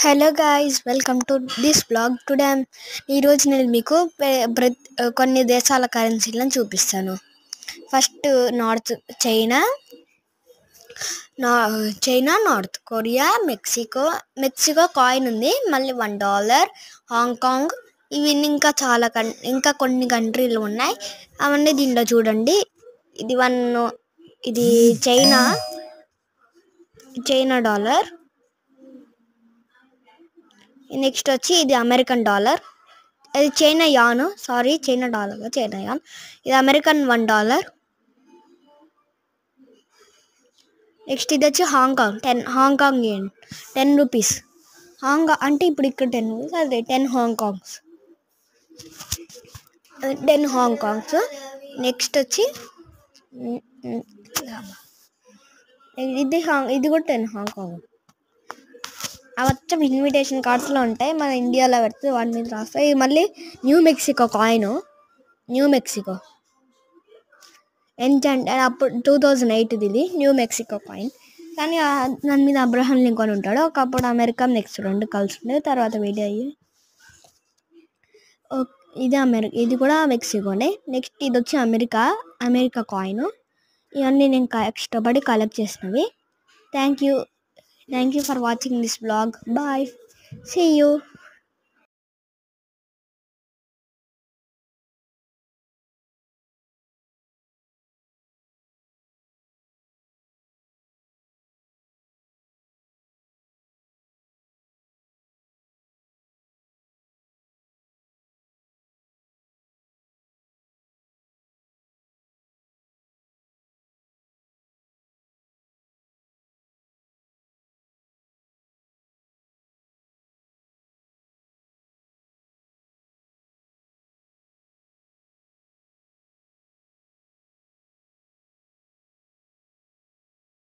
Hello guys, welcome to this blog. Today ఈరోజు నేను మీకు కొన్ని దేశాల కరెన్సీలను చూపిస్తాను. First China China, north Korea, Mexico coin ఉంది. మళ్ళీ $1, హాంకాంగ్, ఇవి ఇంకా కొన్ని కంట్రీలు ఉన్నాయి. అవన్నీ దీంట్లో చూడండి. ఇది చైనా డాలర్. నెక్స్ట్ వచ్చి ఇది అమెరికన్ డాలర్. అది చైనా డాలర్, చైనా యాన్. ఇది అమెరికన్ $1. నెక్స్ట్ ఇది వచ్చి హాంకాంగ్ yen, 10 రూపీస్. అంటే ఇప్పుడు ఇక్కడ 10 రూపీస్, అదే 10 హాంకాంగ్స్. నెక్స్ట్ వచ్చి ఇది కూడా 10 హాంకాంగ్. అవి వచ్చి ఇన్విటేషన్ కార్డ్స్లో ఉంటాయి. మన ఇండియాలో పెడితే వాటి మీద రాస్తాయి. మళ్ళీ న్యూ మెక్సికో కాయిన్, అప్పుడు 2008 ఇది న్యూ మెక్సికో కాయిన్. కానీ దాని మీద అబ్రహం లింకన్ ఉంటాడు. ఒకప్పుడు అమెరికా నెక్స్ట్ రెండు కలిసి ఉండేది, తర్వాత వీడియో అయ్యి. ఇది కూడా మెక్సికోనే. నెక్స్ట్ ఇది వచ్చి అమెరికా కాయిన్. ఇవన్నీ నేను కష్టపడి కలెక్ట్ చేసినవి. Thank you for watching this blog. Bye, see you.